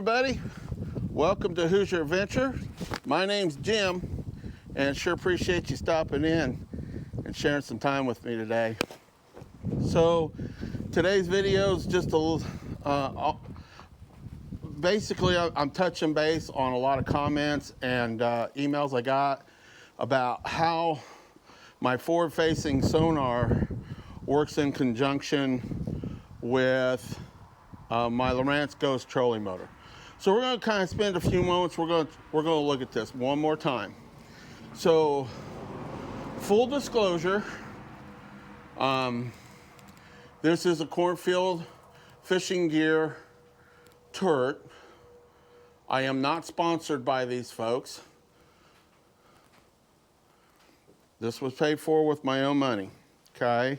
everybody. Welcome to Who's Your Adventure. My name's Jim, and sure appreciate you stopping in and sharing some time with me today. So today's video is just a little, basically I'm touching base on a lot of comments and emails I got about how my forward-facing sonar works in conjunction with my Lowrance Ghost trolling motor. So we're going to kind of spend a few moments. We're going to look at this one more time. So, full disclosure, this is a Cornfield fishing gear turret. I am not sponsored by these folks. This was paid for with my own money. Okay,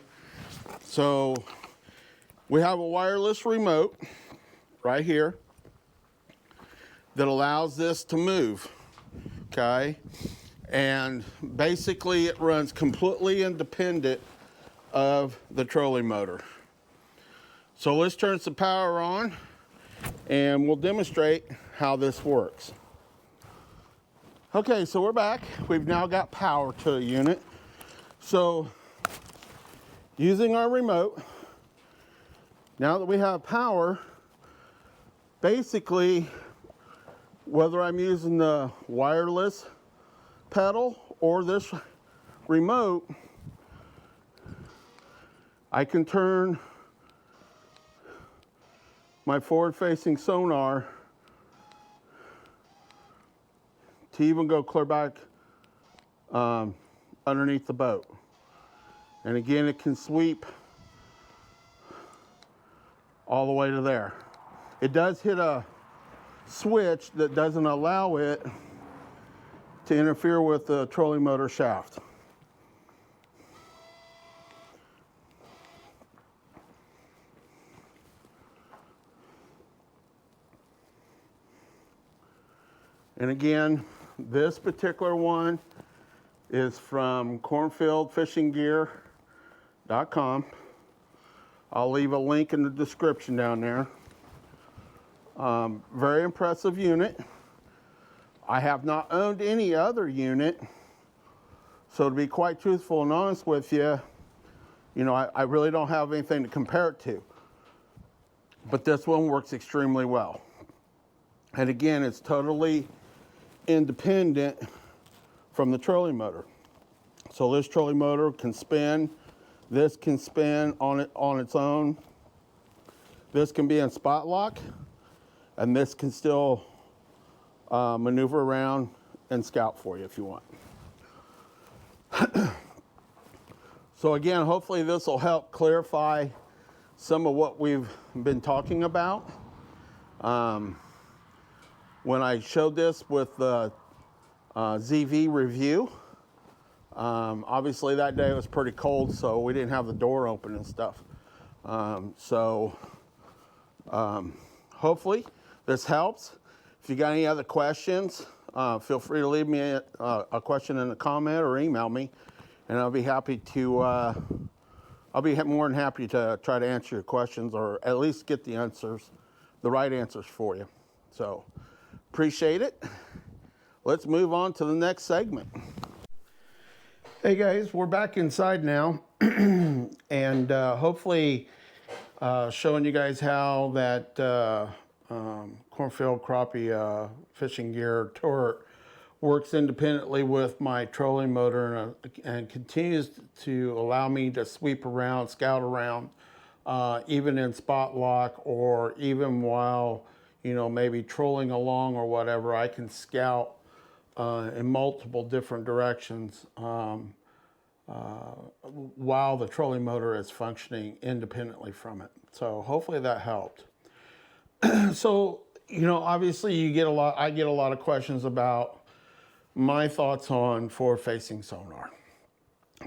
so we have a wireless remote right here that allows this to move, okay? And basically it runs completely independent of the trolling motor. So let's turn some power on and we'll demonstrate how this works. Okay, so we're back. We've now got power to the unit. So using our remote, now that we have power, basically, whether I'm using the wireless pedal or this remote, I can turn my forward-facing sonar to even go clear back underneath the boat. And again, it can sweep all the way to there. It does hit a switch that doesn't allow it to interfere with the trolling motor shaft. And again, this particular one is from cornfieldfishinggear.com. I'll leave a link in the description down there. Very impressive unit. I have not owned any other unit, so to be quite truthful and honest with you, I really don't have anything to compare it to. But this one works extremely well. And again, it's totally independent from the trolling motor. So this trolling motor can spin. This can spin on its own. This can be in spot lock, and this can still maneuver around and scout for you if you want. So again, hopefully this will help clarify some of what we've been talking about. When I showed this with the ZV review, obviously that day it was pretty cold, so we didn't have the door open and stuff. Hopefully this helps. If you got any other questions, feel free to leave me a question in a comment or email me, and I'll be happy to. I'll be more than happy to try to answer your questions or at least get the answers, the right answers for you. So appreciate it. Let's move on to the next segment. Hey guys, we're back inside now, and hopefully showing you guys how that Cornfield Crappie fishing gear turret works independently with my trolling motor and continues to allow me to sweep around, scout around, even in spot lock or even while, maybe trolling along or whatever. I can scout in multiple different directions while the trolling motor is functioning independently from it. So hopefully that helped. So, obviously I get a lot of questions about my thoughts on forward-facing sonar.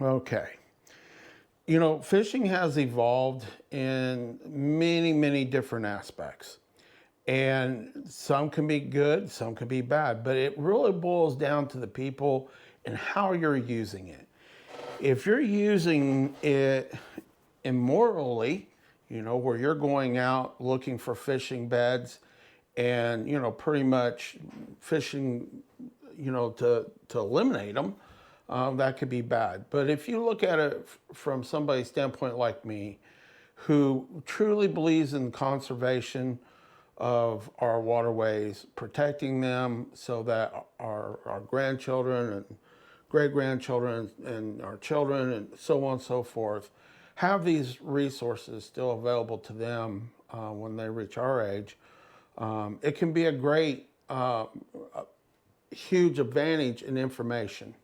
Okay. Fishing has evolved in many, many different aspects. And some can be good, some can be bad, but it really boils down to the people and how you're using it. If you're using it immorally, where you're going out looking for fishing beds and, you know, pretty much fishing, you know, to eliminate them, that could be bad. But if you look at it from somebody's standpoint like me, who truly believes in conservation of our waterways, protecting them so that our grandchildren and great-grandchildren and our children and so on and so forth have these resources still available to them when they reach our age, it can be a great, huge advantage in information.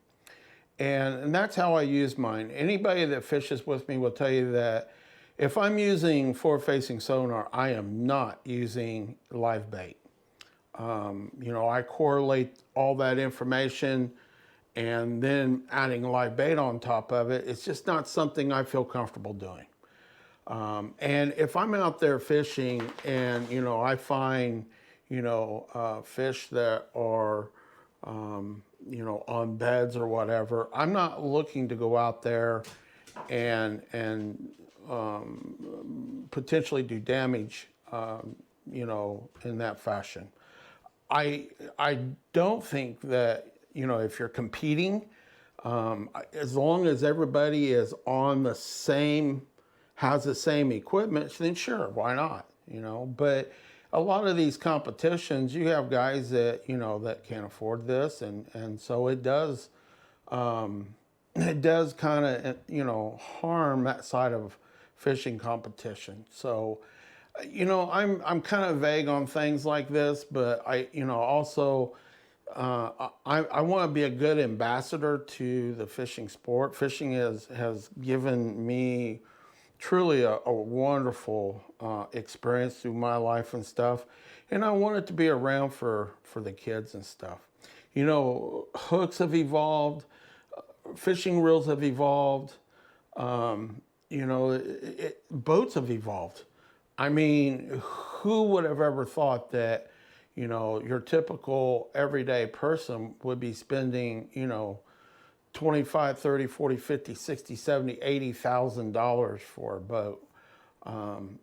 And that's how I use mine. Anybody that fishes with me will tell you that if I'm using forward-facing sonar, I am not using live bait. You know, I correlate all that information, and then adding live bait on top of it, it's just not something I feel comfortable doing. And if I'm out there fishing and, you know, I find, you know, fish that are, you know, on beds or whatever, I'm not looking to go out there and potentially do damage, you know, in that fashion. I don't think that, you know, if you're competing, as long as everybody is on the same, has the same equipment, then sure, why not, you know? But a lot of these competitions, you have guys that, you know, that can't afford this, and so it does kind of, you know, harm that side of fishing competition. So, you know, I'm kind of vague on things like this, but I, you know, also I want to be a good ambassador to the fishing sport. Fishing has given me truly a wonderful experience through my life and stuff, and I want it to be around for the kids and stuff. You know, hooks have evolved, fishing reels have evolved, you know, boats have evolved. I mean, who would have ever thought that, you know, your typical everyday person would be spending, you know, 25, 30, 40, 50, 60, 70, $80,000 for a boat.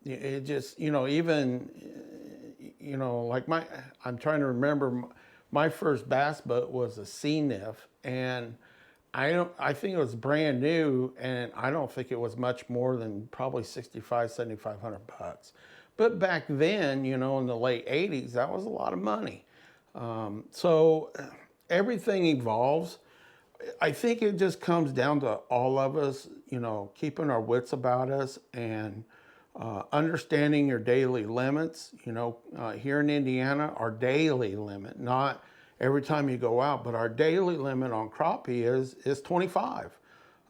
It just, you know, even, you know, like I'm trying to remember, my first bass boat was a sea nymph, and I think it was brand new, and I don't think it was much more than probably $6,500-$7,500. But back then, you know, in the late 80s, that was a lot of money. So everything evolves. I think it just comes down to all of us, you know, keeping our wits about us and understanding your daily limits. You know, here in Indiana, our daily limit, not every time you go out, but our daily limit on crappie is 25,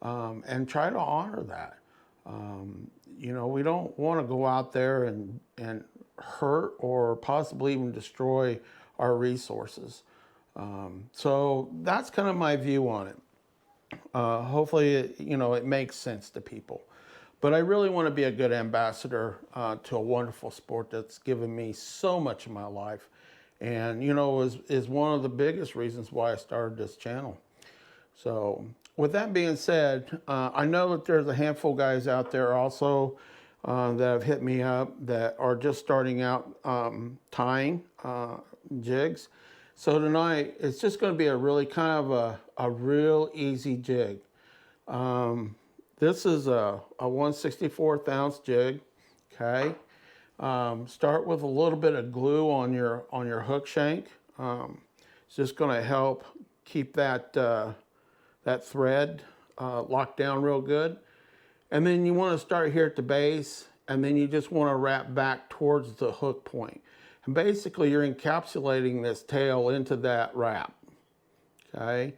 and try to honor that. You know, we don't want to go out there and hurt or possibly even destroy our resources. So that's kind of my view on it. Hopefully, you know, it makes sense to people. But I really want to be a good ambassador to a wonderful sport that's given me so much in my life. And, you know, is one of the biggest reasons why I started this channel. So with that being said, I know that there's a handful of guys out there also that have hit me up that are just starting out tying jigs. So tonight, it's just going to be a really kind of a real easy jig. This is a 1/64 ounce jig, okay? Start with a little bit of glue on your hook shank. It's just going to help keep that thread locked down real good. And then you want to start here at the base, and then you just want to wrap back towards the hook point. And basically you're encapsulating this tail into that wrap, okay?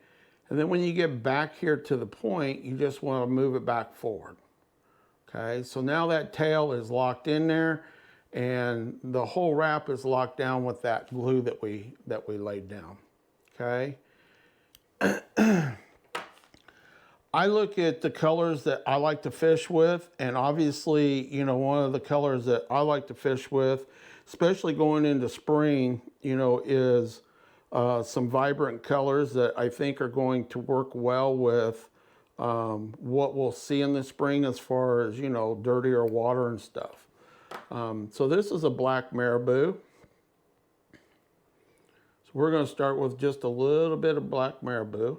And then when you get back here to the point, you just want to move it back forward, okay? So now that tail is locked in there, and the whole wrap is locked down with that glue that we laid down, okay? I look at the colors that I like to fish with, and obviously, you know, one of the colors that I like to fish with, especially going into spring, you know, is some vibrant colors that I think are going to work well with what we'll see in the spring as far as, you know, dirtier water and stuff. So this is a black marabou. So we're going to start with just a little bit of black marabou.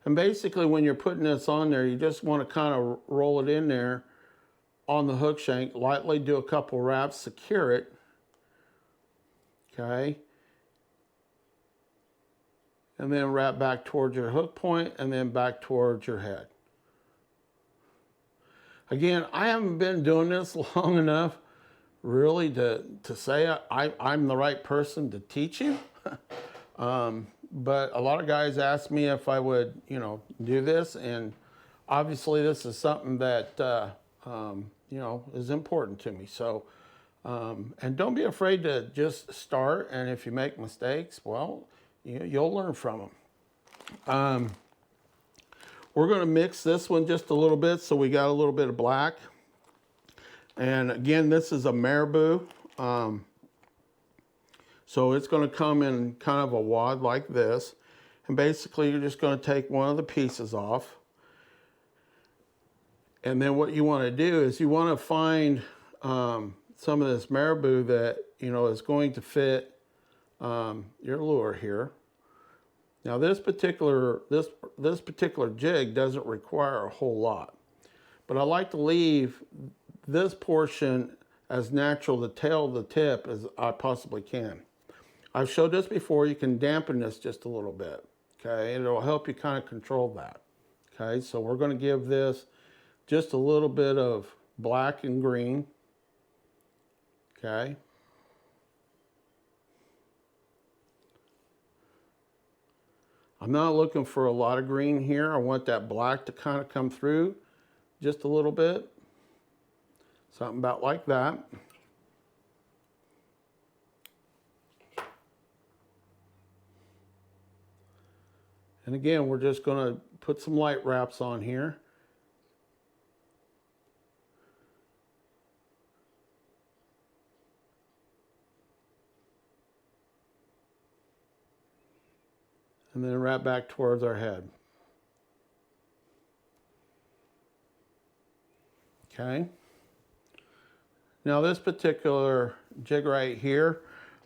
And basically when you're putting this on there, you just want to kind of roll it in there on the hook shank, lightly do a couple wraps, secure it, okay? And then wrap back towards your hook point and then back towards your head. Again, I haven't been doing this long enough really to say I'm the right person to teach you. But a lot of guys ask me if I would, you know, do this, and obviously this is something that, you know, is important to me. So, and don't be afraid to just start, and if you make mistakes, well, you'll learn from them. We're going to mix this one just a little bit, so we got a little bit of black. And again, this is a marabou. So it's going to come in kind of a wad like this. And basically, you're just going to take one of the pieces off. And then what you want to do is you want to find some of this marabou that, you know, is going to fit your lure here. Now this particular jig doesn't require a whole lot, but I like to leave this portion as natural, the tail of the tip, as I possibly can. I've showed this before. You can dampen this just a little bit, okay? And it'll help you kind of control that, okay? So we're going to give this just a little bit of black and green, okay? I'm not looking for a lot of green here. I want that black to kind of come through just a little bit. Something about like that. And again, we're just going to put some light wraps on here. And then wrap back towards our head. Okay. Now this particular jig right here,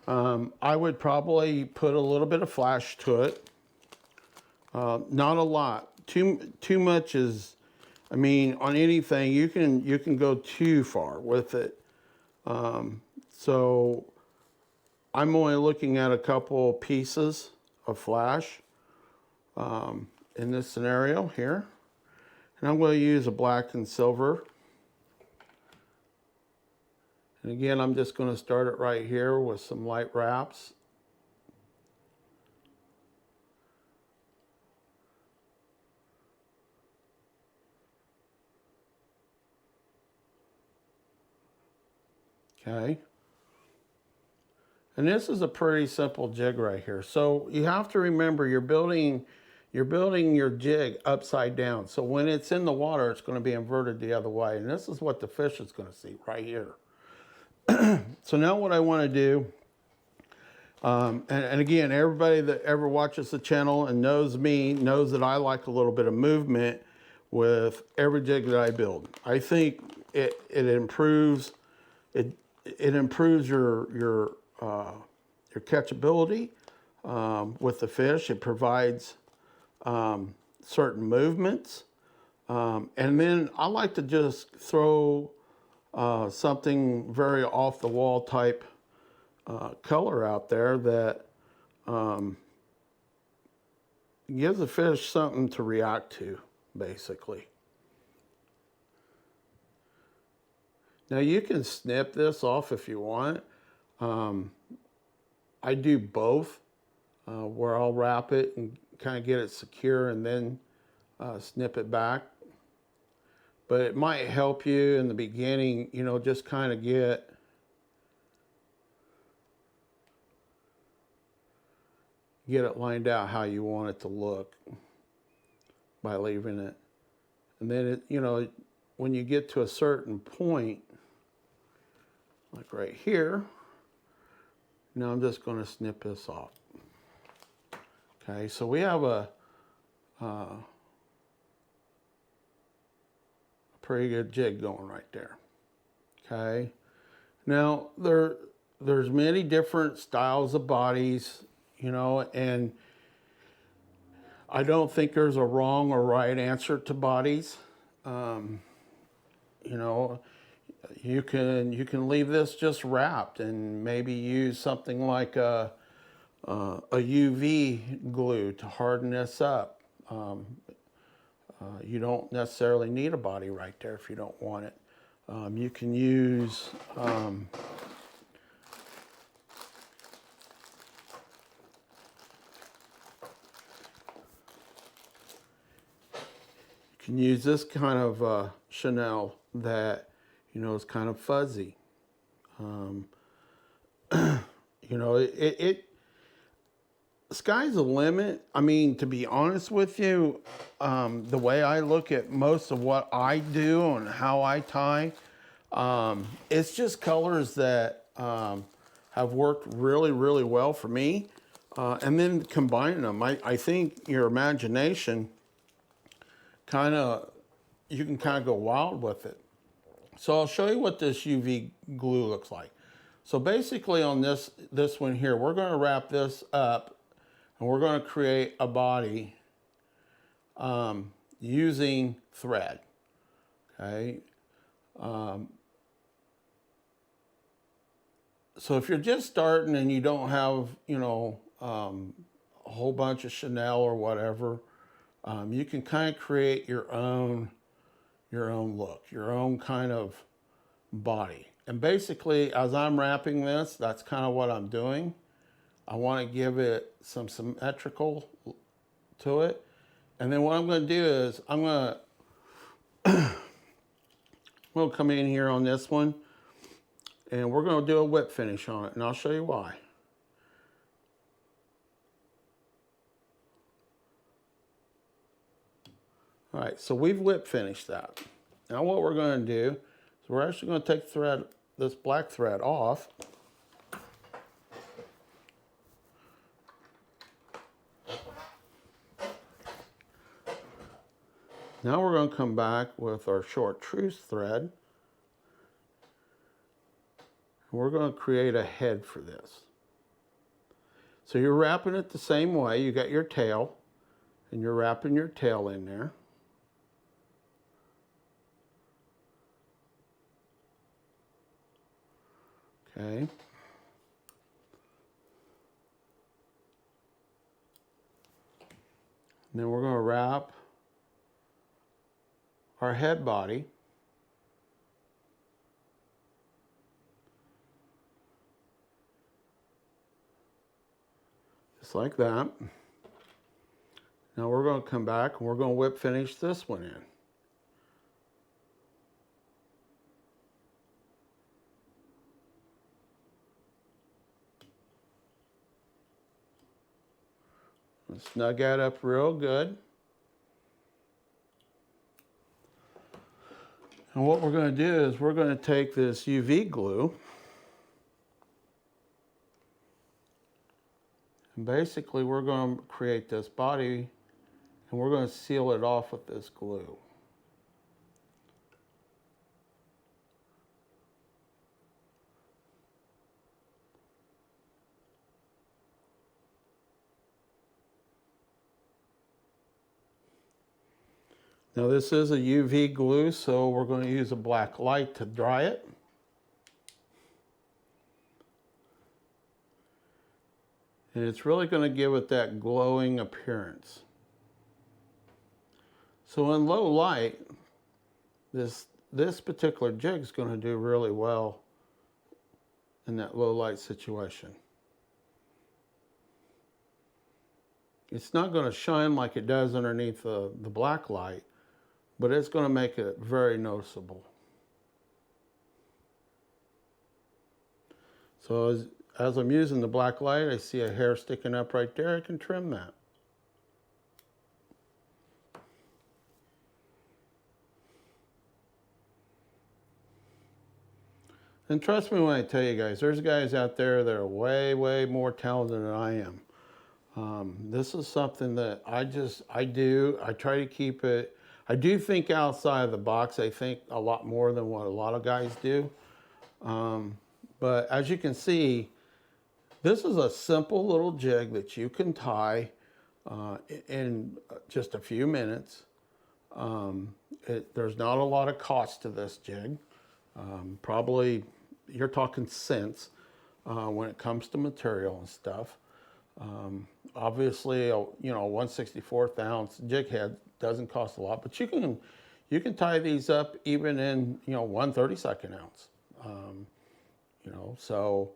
I would probably put a little bit of flash to it. Not a lot. Too much is, I mean, on anything you can go too far with it. So I'm only looking at a couple pieces of flash in this scenario here, and I'm going to use a black and silver. And again, I'm just going to start it right here with some light wraps. Okay. And this is a pretty simple jig right here. So you have to remember you're building your jig upside down. So when it's in the water, it's going to be inverted the other way. And this is what the fish is going to see right here. So now what I want to do, and again, everybody that ever watches the channel and knows me knows that I like a little bit of movement with every jig that I build. I think it improves your catchability with the fish. It provides certain movements, and then I like to just throw something very off the wall type color out there that gives the fish something to react to, basically. Now you can snip this off if you want. I do both, where I'll wrap it and kind of get it secure and then snip it back. But it might help you in the beginning, you know, just kind of get it lined out how you want it to look by leaving it. And then it, you know, when you get to a certain point, like right here, now I'm just going to snip this off. Okay, so we have a pretty good jig going right there. Okay, now there's many different styles of bodies. you know, and I don't think there's a wrong or right answer to bodies. You know, you can leave this just wrapped and maybe use something like a UV glue to harden this up. You don't necessarily need a body right there if you don't want it. You can use this kind of Chanel that, you know, is kind of fuzzy. You know, sky's the limit. I mean, to be honest with you, the way I look at most of what I do and how I tie, it's just colors that have worked really, really well for me. And then combining them, I think your imagination you can kind of go wild with it. So I'll show you what this UV glue looks like. So basically on this one here, we're going to wrap this up and we're going to create a body using thread. Okay. So if you're just starting and you don't have, you know, a whole bunch of Chanel or whatever, you can kind of create your own look, your own kind of body. And basically, as I'm wrapping this, that's kind of what I'm doing. I want to give it some symmetrical to it. And then what I'm going to do is I'm going to come in here on this one and we're going to do a whip finish on it, and I'll show you why. All right, so we've whip finished that. Now what we're going to do is we're actually going to take this black thread off. Now we're going to come back with our short truce thread. And we're going to create a head for this. So you're wrapping it the same way. You got your tail, and you're wrapping your tail in there. Okay. And then we're going to wrap our head body. Just like that. Now we're going to come back and we're going to whip finish this one in. Snug that up real good. And what we're going to do is we're going to take this UV glue and basically we're going to create this body and we're going to seal it off with this glue. Now this is a UV glue, so we're going to use a black light to dry it. And it's really going to give it that glowing appearance. So in low light, this particular jig is going to do really well in that low light situation. It's not going to shine like it does underneath the black light, but it's going to make it very noticeable. So as I'm using the black light, I see a hair sticking up right there. I can trim that. And trust me when I tell you guys, there's guys out there that are way, way more talented than I am. This is something that I do. I try to keep it. I do think outside of the box. I think a lot more than what a lot of guys do. But as you can see, This is a simple little jig that you can tie in just a few minutes. There's not a lot of cost to this jig. Probably you're talking cents when it comes to material and stuff. Obviously, you know, 1/64th ounce jig head doesn't cost a lot, but you can tie these up even in, you know, 1/32 ounce. You know, so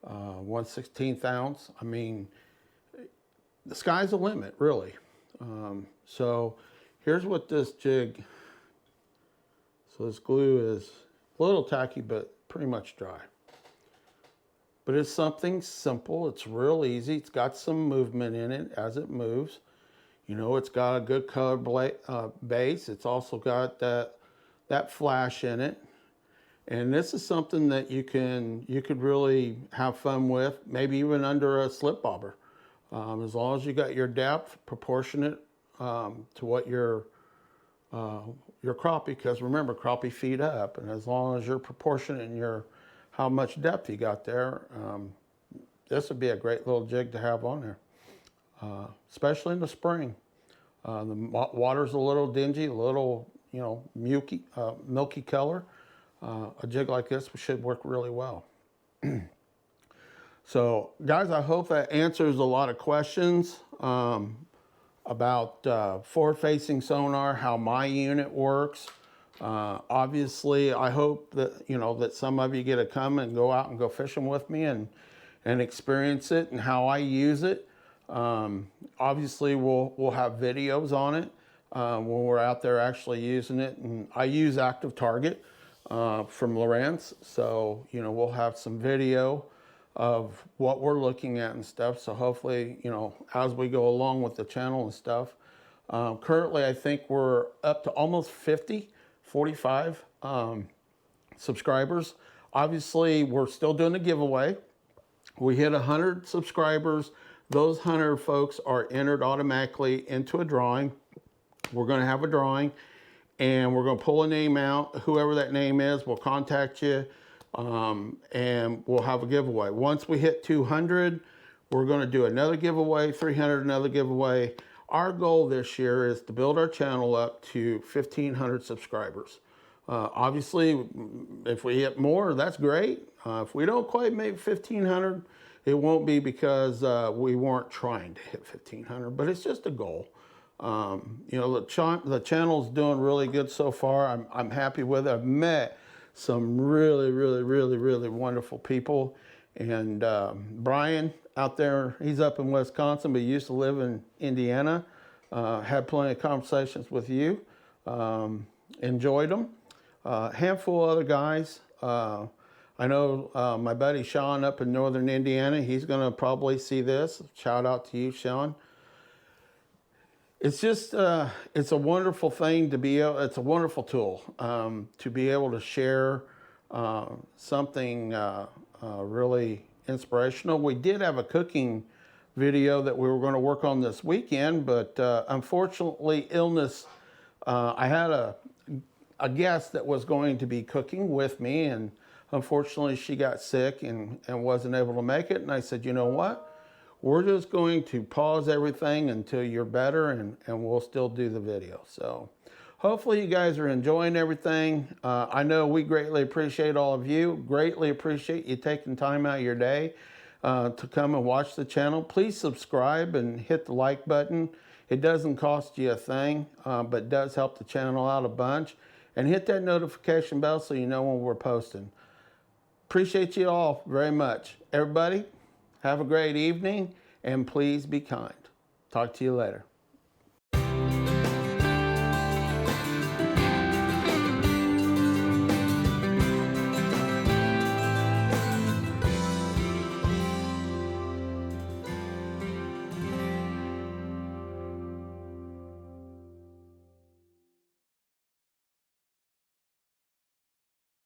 1/16th ounce. I mean, the sky's the limit, really. So here's what this jig. So this glue is a little tacky, but pretty much dry. But it's something simple. It's real easy. It's got some movement in it as it moves. You know, it's got a good color base. It's also got that flash in it. And this is something that you could really have fun with, maybe even under a slip bobber. As long as you got your depth proportionate to what your crappie, because remember, crappie feed up, and as long as you're proportionate in how much depth you got there, this would be a great little jig to have on there, especially in the spring. The water's a little dingy, a little, you know, milky color. A jig like this should work really well. So, guys, I hope that answers a lot of questions about forward-facing sonar, how my unit works. Obviously, I hope that, you know, that some of you get to come and go out and go fishing with me and experience it and how I use it. Obviously, we'll have videos on it when we're out there actually using it. And I use Activetarget from Lawrence, so, you know, we'll have some video of what we're looking at and stuff. So hopefully, you know, as we go along with the channel and stuff. Currently, I think we're up to almost 45 subscribers. Obviously, we're still doing a giveaway. We hit 100 subscribers. Those 100 folks are entered automatically into a drawing. We're going to have a drawing, and we're going to pull a name out. Whoever that name is will contact you, and we'll have a giveaway. Once we hit 200, we're going to do another giveaway, 300, another giveaway. Our goal this year is to build our channel up to 1,500 subscribers. Obviously, if we hit more, that's great. If we don't quite make 1,500, it won't be because we weren't trying to hit 1,500, but it's just a goal. You know, the channel's doing really good so far. I'm happy with it. I've met some really, really, really, really wonderful people. And Brian out there, he's up in Wisconsin, but he used to live in Indiana. Had plenty of conversations with you. Enjoyed them. Handful of other guys. I know my buddy Sean up in northern Indiana, he's going to probably see this. Shout out to you, Sean. It's just, it's a wonderful thing to be able, it's a wonderful tool to be able to share something really inspirational. We did have a cooking video that we were going to work on this weekend, but unfortunately, illness, I had a guest that was going to be cooking with me, and unfortunately she got sick and wasn't able to make it. And I said, you know what? We're just going to pause everything until you're better, and we'll still do the video. So hopefully you guys are enjoying everything. I know we greatly appreciate all of you. Greatly appreciate you taking time out of your day to come and watch the channel. Please subscribe and hit the like button. It doesn't cost you a thing, but does help the channel out a bunch. And hit that notification bell so you know when we're posting. Appreciate you all very much. Everybody, have a great evening, and please be kind. Talk to you later.